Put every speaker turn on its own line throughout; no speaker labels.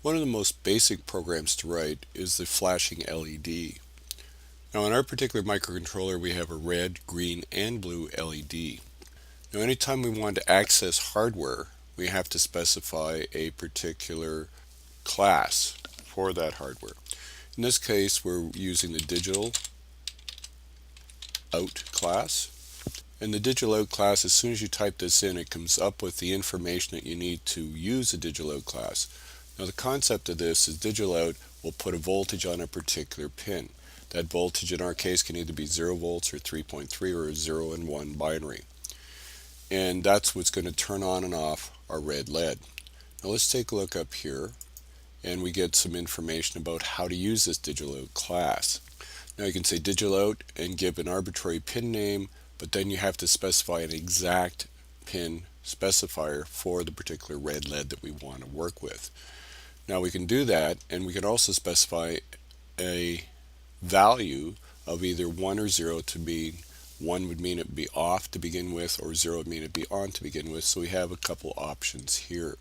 One of the most basic programs to write is the flashing LED. Now in our particular microcontroller we have a red, green, and blue LED. Now anytime we want to access hardware, we have to specify a particular class for that hardware. In this case we're using the DigitalOut class. And the DigitalOut class, as soon as you type this in, it comes up with the information that you need to use a DigitalOut class. Now the concept of this is DigitalOut will put a voltage on a particular pin. That voltage in our case can either be 0 volts or 3.3 or a 0 and 1 binary. And that's what's going to turn on and off our red LED. Now let's take a look up here and we get some information about how to use this DigitalOut class. Now you can say DigitalOut and give an arbitrary pin name, but then you have to specify an exact pin specifier for the particular red LED that we want to work with. Now we can do that, and we can also specify a value of either 1 or 0 to be 1 would mean it would be off to begin with, or 0 would mean it would be on to begin with, so we have a couple options here.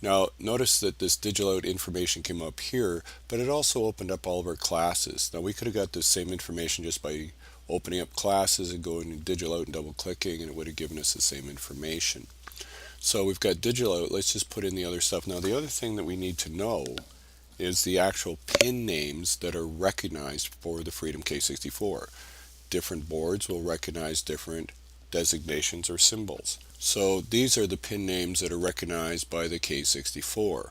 Now notice that this DigitalOut information came up here, but it also opened up all of our classes. Now we could have got this same information just by opening up classes and going to DigitalOut and double clicking, and it would have given us the same information. So we've got DigitalOut. Let's just put in the other stuff. Now the other thing that we need to know is the actual pin names that are recognized for the Freedom K64. Different boards will recognize different designations or symbols. So these are the pin names that are recognized by the K64.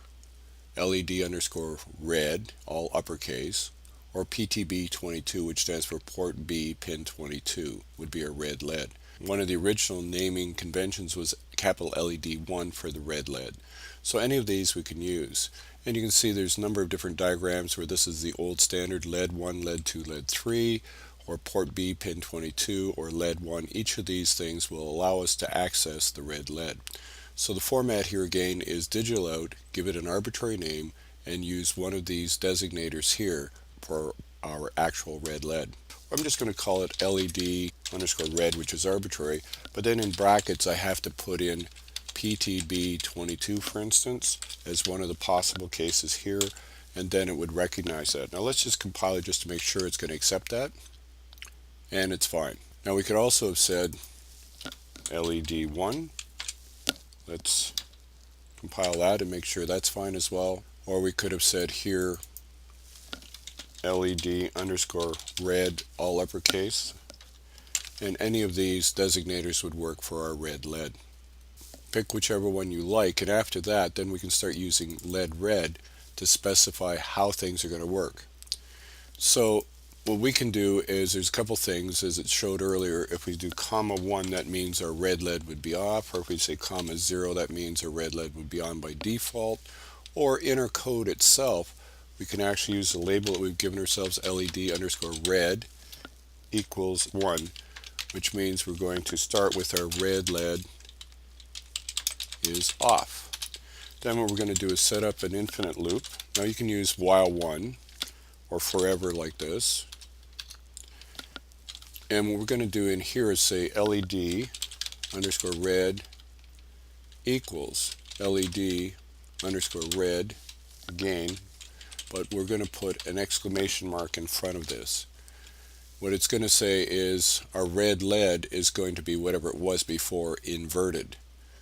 LED underscore red, all uppercase, or PTB22, which stands for port B pin 22, would be a red LED. One of the original naming conventions was capital LED 1 for the red LED. So any of these we can use. And you can see there's a number of different diagrams where this is the old standard LED 1, LED 2, LED 3, or port B pin 22, or LED 1. Each of these things will allow us to access the red LED. So the format here again is DigitalOut, give it an arbitrary name, and use one of these designators here for our actual red LED. I'm just going to call it LED underscore red, which is arbitrary, but then in brackets I have to put in PTB22, for instance, as one of the possible cases here, and then it would recognize that. Now let's just compile it just to make sure it's going to accept that, and it's fine. Now we could also have said LED1. Let's compile that and make sure that's fine as well. Or we could have said here LED underscore red, all uppercase, and any of these designators would work for our red LED. Pick whichever one you like, and after that then we can start using LED red to specify how things are going to work. So what we can do is there's a couple things, as it showed earlier. If we do comma 1, that means our red LED would be off, or if we say comma 0, that means our red LED would be on by default. Or in our code itself, we can actually use the label that we've given ourselves, LED underscore red equals 1, which means we're going to start with our red LED is off. Then what we're going to do is set up an infinite loop. Now you can use while 1 or forever like this. And what we're going to do in here is say LED underscore red equals LED underscore red again, but we're going to put an exclamation mark in front of this. What it's going to say is our red LED is going to be whatever it was before inverted.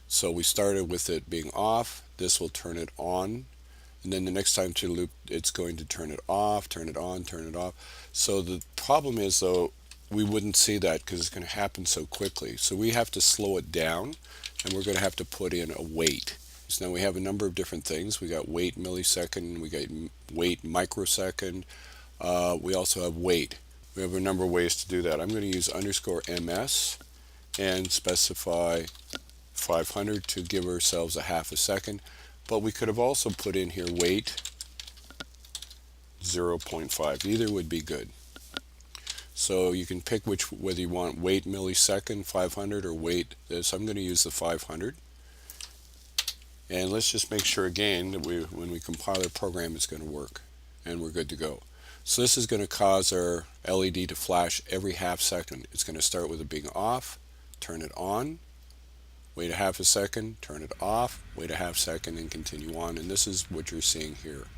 So we started with it being off, this will turn it on, and then the next time to loop it's going to turn it off, turn it on, turn it off. So the problem is though, we wouldn't see that because it's going to happen so quickly. So we have to slow it down, and we're going to have to put in a wait. So now we have a number of different things. We got wait millisecond, we got wait microsecond, we also have wait. We have a number of ways to do that. I'm going to use underscore ms and specify 500 to give ourselves a half a second, but we could have also put in here wait 0.5. Either would be good. So you can pick whether you want wait millisecond 500 or wait this. I'm going to use the 500. And let's just make sure again that when we compile our program it's going to work, and we're good to go. So this is going to cause our LED to flash every half second. It's going to start with it being off, turn it on, Wait a half a second, turn it off, wait a half second, and continue on. And this is what you're seeing here.